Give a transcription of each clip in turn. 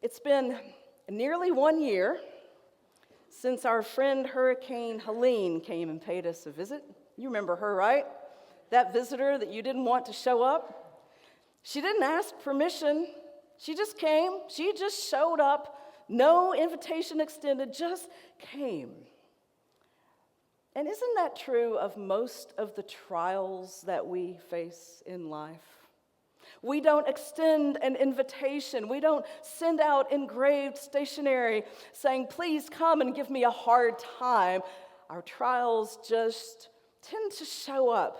It's been nearly 1 year since our friend Hurricane Helene came and paid us a visit. You remember her, right? That visitor that you didn't want to show up. She didn't ask permission. She just came. She just showed up. No invitation extended, just came. And isn't that true of most of the trials that we face in life? We don't extend an invitation. We don't send out engraved stationery saying, please come and give me a hard time. Our trials just tend to show up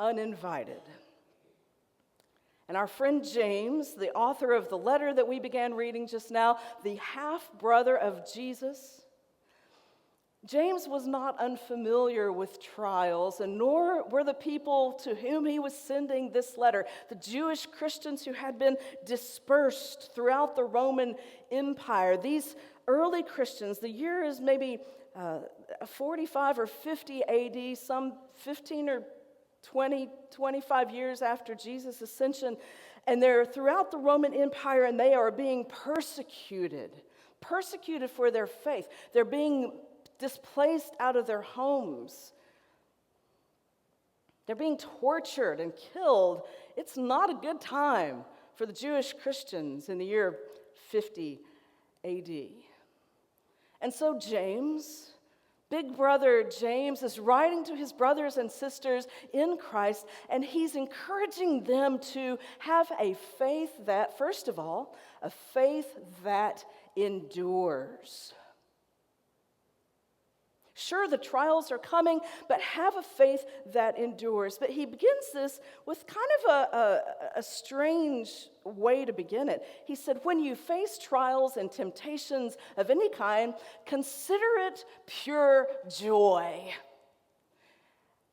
uninvited. And our friend James, the author of the letter that we began reading just now, the half-brother of Jesus, James was not unfamiliar with trials, and nor were the people to whom he was sending this letter, the Jewish Christians who had been dispersed throughout the Roman Empire. These early Christians, the year is maybe 45 or 50 AD, some 15 or 20, 25 years after Jesus' ascension, and they're throughout the Roman Empire, and they are being persecuted for their faith. They're being displaced out of their homes. They're being tortured and killed. It's not a good time for the Jewish Christians in the year 50 AD. And so James, big brother James, is writing to his brothers and sisters in Christ, and he's encouraging them to have a faith that, first of all, a faith that endures. Sure, the trials are coming, but have a faith that endures. But he begins this with kind of a strange way to begin it. He said, when you face trials and temptations of any kind, consider it pure joy.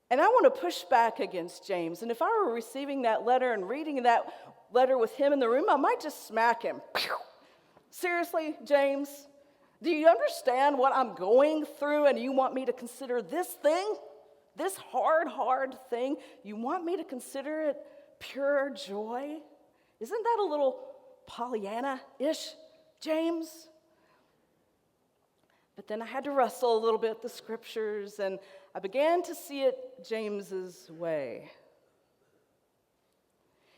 And I want to push back against James. And if I were receiving that letter and reading that letter with him in the room, I might just smack him. Seriously, James? Do you understand what I'm going through, and you want me to consider this thing, this hard thing, you want me to consider it pure joy? Isn't that a little Pollyanna-ish, James? But then I had to wrestle a little bit with the scriptures, and I began to see it James's way.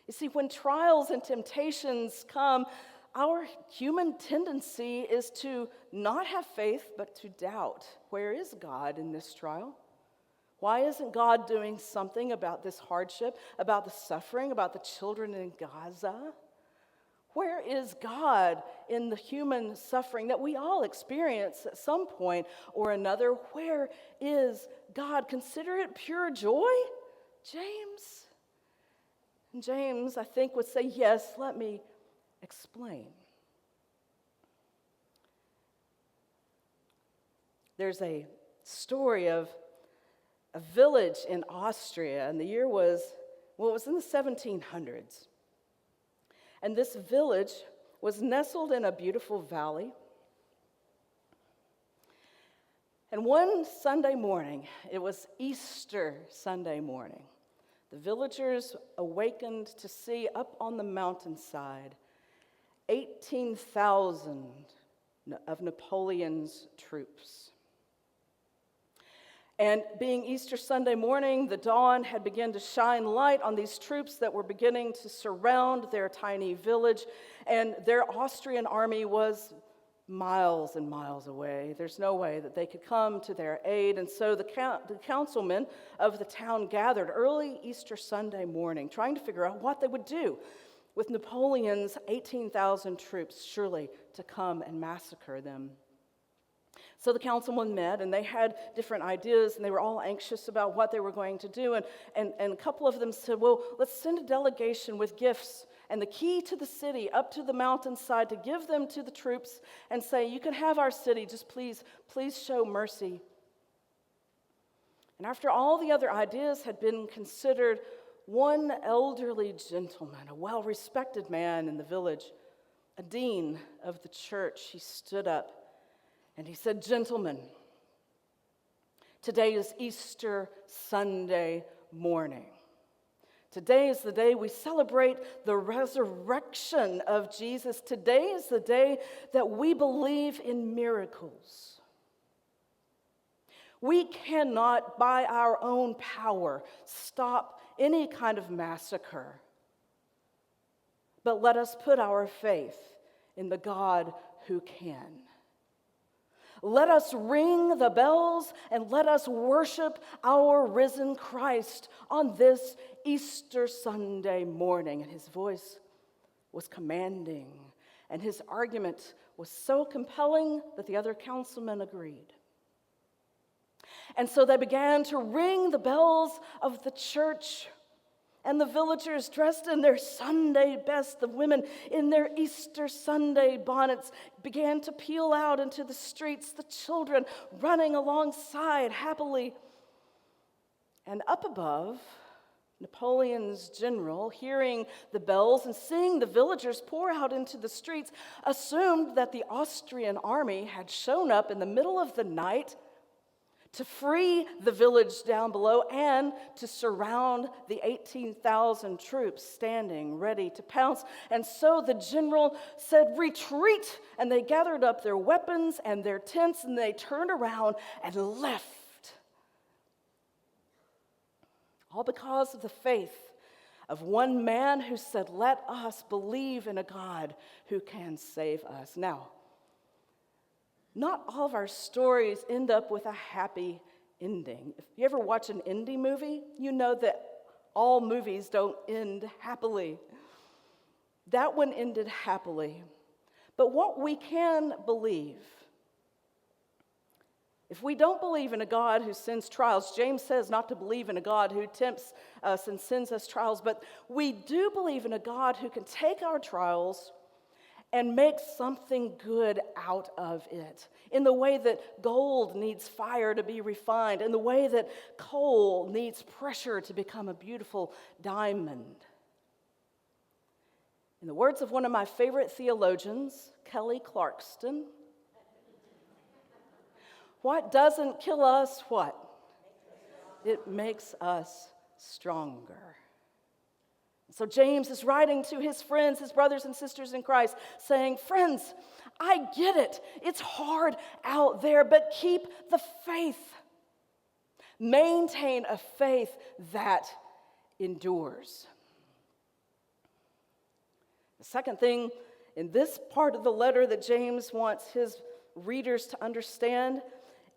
You see, when trials and temptations come, our human tendency is to not have faith, but to doubt. Where is God in this trial? Why isn't God doing something about this hardship, about the suffering, about the children in Gaza? Where is God in the human suffering that we all experience at some point or another? Where is God? Consider it pure joy, James. And James, I think, would say, yes, let me explain. There's a story of a village in Austria, and the year was, it was in the 1700s. And this village was nestled in a beautiful valley. And one Sunday morning, it was Easter Sunday morning, the villagers awakened to see up on the mountainside 18,000 of Napoleon's troops. And being Easter Sunday morning, the dawn had begun to shine light on these troops that were beginning to surround their tiny village, and their Austrian army was miles and miles away. There's no way that they could come to their aid, and so the councilmen of the town gathered early Easter Sunday morning, trying to figure out what they would do with Napoleon's 18,000 troops, surely to come and massacre them. So the councilmen met, and they had different ideas, and they were all anxious about what they were going to do. And a couple of them said, well, let's send a delegation with gifts and the key to the city up to the mountainside to give them to the troops and say, you can have our city, just please show mercy. And after all the other ideas had been considered, one elderly gentleman, a well-respected man in the village, a dean of the church, he stood up and he said, gentlemen, today is Easter Sunday morning. Today is the day we celebrate the resurrection of Jesus. Today is the day that we believe in miracles. We cannot, by our own power, stop any kind of massacre. But let us put our faith in the God who can. Let us ring the bells and let us worship our risen Christ on this Easter Sunday morning. And his voice was commanding, and his argument was so compelling that the other councilmen agreed. And so they began to ring the bells of the church. And the villagers, dressed in their Sunday best, the women in their Easter Sunday bonnets, began to peel out into the streets, the children running alongside happily. And up above, Napoleon's general, hearing the bells and seeing the villagers pour out into the streets, assumed that the Austrian army had shown up in the middle of the night to free the village down below and to surround the 18,000 troops standing ready to pounce. And so the general said, "Retreat!" And they gathered up their weapons and their tents, and they turned around and left. All because of the faith of one man who said, "Let us believe in a God who can save us." Now, not all of our stories end up with a happy ending. If you ever watch an indie movie, you know that all movies don't end happily. That one ended happily. But what we can believe, if we don't believe in a God who sends trials, James says not to believe in a God who tempts us and sends us trials, but we do believe in a God who can take our trials and make something good out of it, in the way that gold needs fire to be refined, in the way that coal needs pressure to become a beautiful diamond. In the words of one of my favorite theologians, Kelly Clarkson, what doesn't kill us, what? It makes us stronger. So James is writing to his friends, his brothers and sisters in Christ, saying, "Friends, I get it. It's hard out there, but keep the faith. Maintain a faith that endures." The second thing in this part of the letter that James wants his readers to understand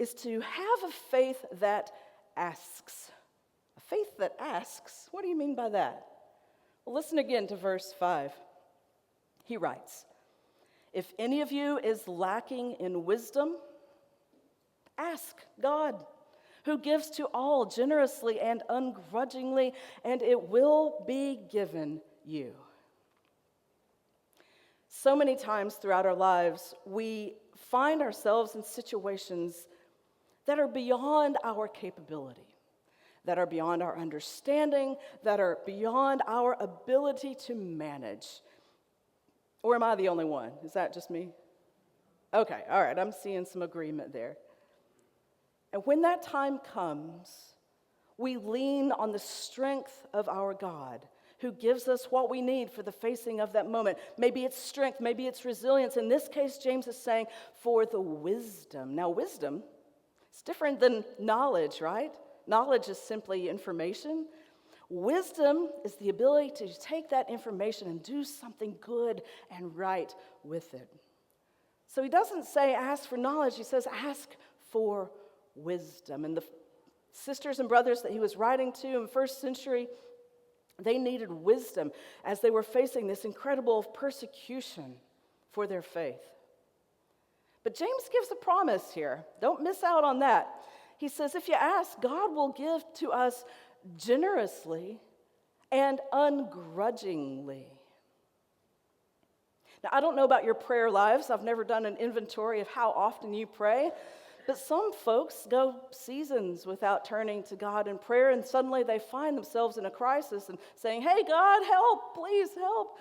is to have a faith that asks. A faith that asks? What do you mean by that? Well, listen again to verse 5. He writes, "If any of you is lacking in wisdom, ask God, who gives to all generously and ungrudgingly, and it will be given you." So many times throughout our lives, we find ourselves in situations that are beyond our capability, that are beyond our understanding, that are beyond our ability to manage. Or am I the only one? Is that just me? Okay, all right, I'm seeing some agreement there. And when that time comes, we lean on the strength of our God, who gives us what we need for the facing of that moment. Maybe it's strength, maybe it's resilience. In this case, James is saying, for the wisdom. Now, wisdom is different than knowledge, right? Knowledge is simply information. Wisdom is the ability to take that information and do something good and right with it. So he doesn't say ask for knowledge, he says ask for wisdom. And the sisters and brothers that he was writing to in the first century, they needed wisdom as they were facing this incredible persecution for their faith. But James gives a promise here. Don't miss out on that. He says, if you ask, God will give to us generously and ungrudgingly. Now, I don't know about your prayer lives. I've never done an inventory of how often you pray. But some folks go seasons without turning to God in prayer, and suddenly they find themselves in a crisis and saying, hey, God, help, please help.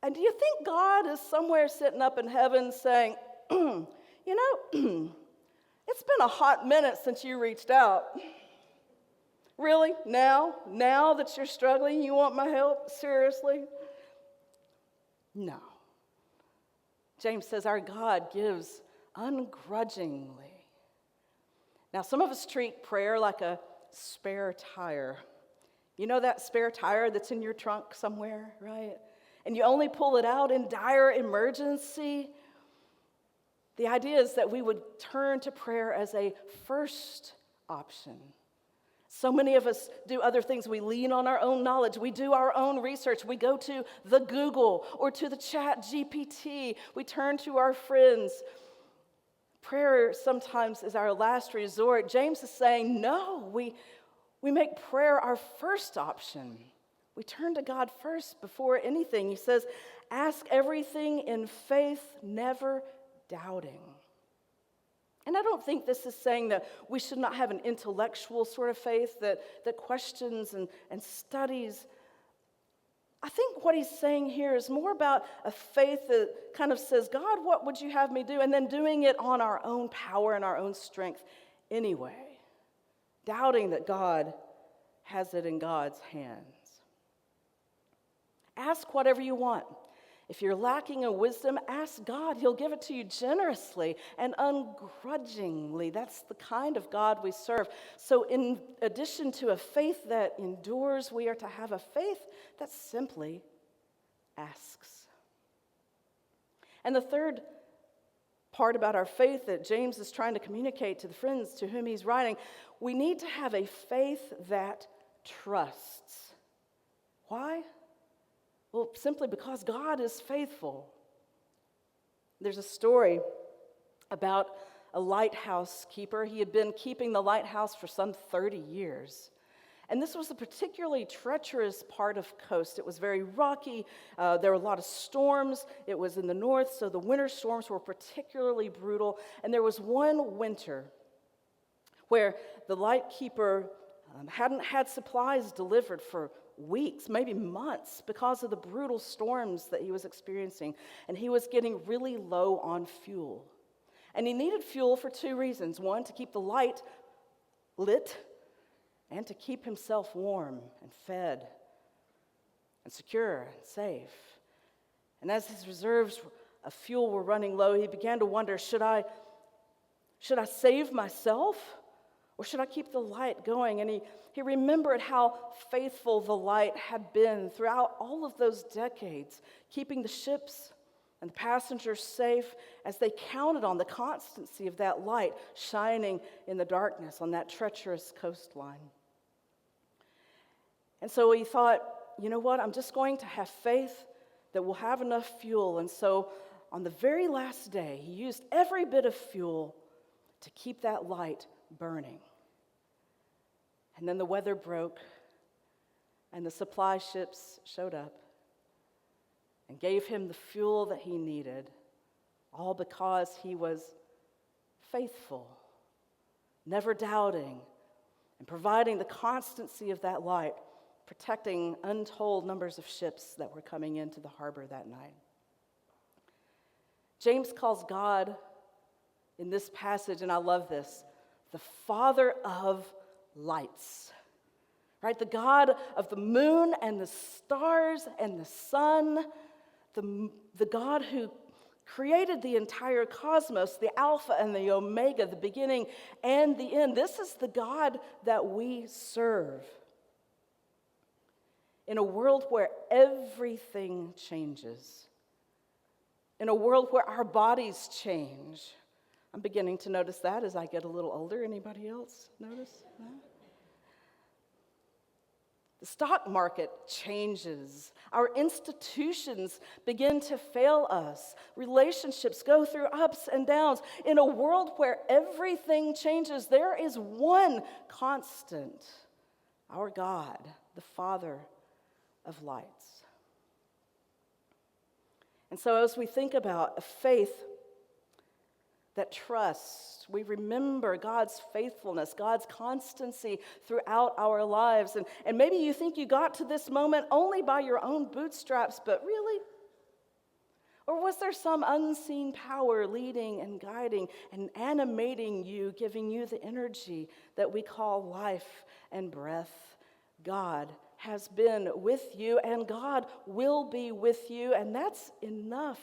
And do you think God is somewhere sitting up in heaven saying, it's been a hot minute since you reached out. Really? Now? Now that you're struggling, you want my help? Seriously? No. James says our God gives ungrudgingly. Now, some of us treat prayer like a spare tire. You know that spare tire that's in your trunk somewhere, right? And you only pull it out in dire emergency. The idea is that we would turn to prayer as a first option. So many of us do other things. We lean on our own knowledge. We do our own research. We go to the Google or to the Chat GPT. We turn to our friends. Prayer sometimes is our last resort. James is saying, no, we make prayer our first option. We turn to God first before anything. He says, ask everything in faith, never doubting. And I don't think this is saying that we should not have an intellectual sort of faith that questions and studies. I think what he's saying here is more about a faith that kind of says, God, what would you have me do? And then doing it on our own power and our own strength anyway. Doubting that God has it in God's hands. Ask whatever you want. If you're lacking in wisdom, ask God. He'll give it to you generously and ungrudgingly. That's the kind of God we serve. So in addition to a faith that endures, we are to have a faith that simply asks. And the third part about our faith that James is trying to communicate to the friends to whom he's writing, we need to have a faith that trusts. Why? Well, simply because God is faithful. There's a story about a lighthouse keeper. He had been keeping the lighthouse for some 30 years. And this was a particularly treacherous part of coast. It was very rocky. There were a lot of storms. It was in the north, so the winter storms were particularly brutal. And there was one winter where the lightkeeper hadn't had supplies delivered for weeks, maybe months, because of the brutal storms that he was experiencing. And he was getting really low on fuel. And he needed fuel for two reasons. One, to keep the light lit, and to keep himself warm and fed and secure and safe. And as his reserves of fuel were running low, he began to wonder, should I save myself? Or should I keep the light going? And he remembered how faithful the light had been throughout all of those decades, keeping the ships and the passengers safe as they counted on the constancy of that light shining in the darkness on that treacherous coastline. And so he thought, you know what, I'm just going to have faith that we'll have enough fuel. And so on the very last day, he used every bit of fuel to keep that light burning. And then the weather broke, and the supply ships showed up and gave him the fuel that he needed, all because he was faithful, never doubting, and providing the constancy of that light, protecting untold numbers of ships that were coming into the harbor that night. James calls God in this passage, and I love this, the Father of lights, right? The God of the moon and the stars and the sun, the God who created the entire cosmos, the Alpha and the Omega, the beginning and the end. This is the God that we serve. In a world where everything changes, in a world where our bodies change. I'm beginning to notice that as I get a little older. Anybody else notice that? The stock market changes. Our institutions begin to fail us. Relationships go through ups and downs. In a world where everything changes, there is one constant, our God, the Father of lights. And so as we think about a faith that trusts, we remember God's faithfulness, God's constancy throughout our lives. And maybe you think you got to this moment only by your own bootstraps, but really? Or was there some unseen power leading and guiding and animating you, giving you the energy that we call life and breath? God has been with you, and God will be with you, and that's enough.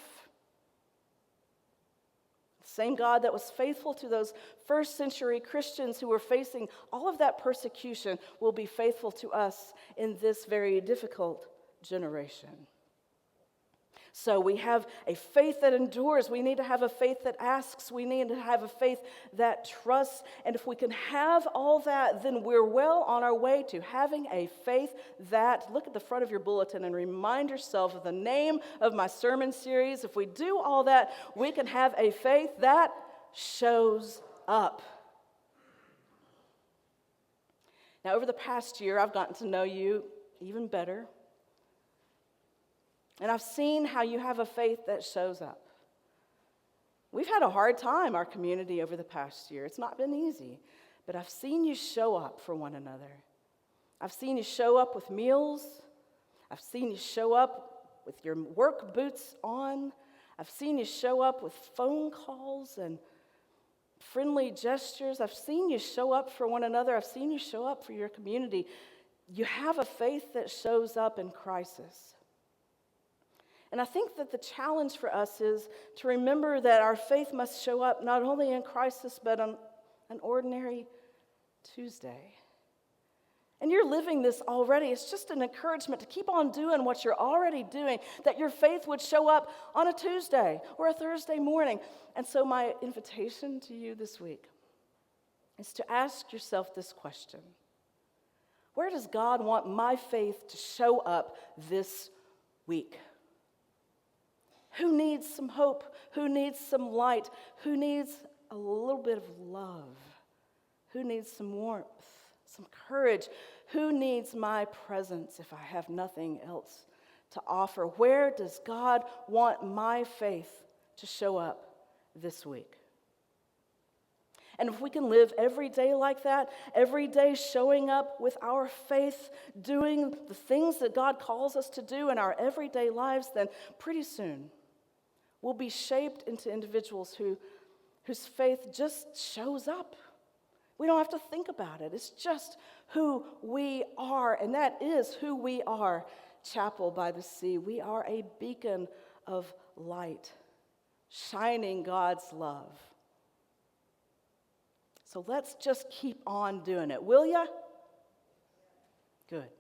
The same God that was faithful to those first century Christians who were facing all of that persecution will be faithful to us in this very difficult generation. So we have a faith that endures. We need to have a faith that asks. We need to have a faith that trusts. And if we can have all that, then we're well on our way to having a faith that, look at the front of your bulletin and remind yourself of the name of my sermon series. If we do all that, we can have a faith that shows up. Now, over the past year, I've gotten to know you even better. And I've seen how you have a faith that shows up. We've had a hard time, our community, over the past year. It's not been easy, but I've seen you show up for one another. I've seen you show up with meals. I've seen you show up with your work boots on. I've seen you show up with phone calls and friendly gestures. I've seen you show up for one another. I've seen you show up for your community. You have a faith that shows up in crisis. And I think that the challenge for us is to remember that our faith must show up not only in crisis, but on an ordinary Tuesday. And you're living this already. It's just an encouragement to keep on doing what you're already doing, that your faith would show up on a Tuesday or a Thursday morning. And so my invitation to you this week is to ask yourself this question: where does God want my faith to show up this week? Who needs some hope? Who needs some light? Who needs a little bit of love? Who needs some warmth, some courage? Who needs my presence if I have nothing else to offer? Where does God want my faith to show up this week? And if we can live every day like that, every day showing up with our faith, doing the things that God calls us to do in our everyday lives, then pretty soon we'll be shaped into individuals whose faith just shows up. We don't have to think about it. It's just who we are, and that is who we are, Chapel by the Sea. We are a beacon of light, shining God's love. So let's just keep on doing it, will ya? Good.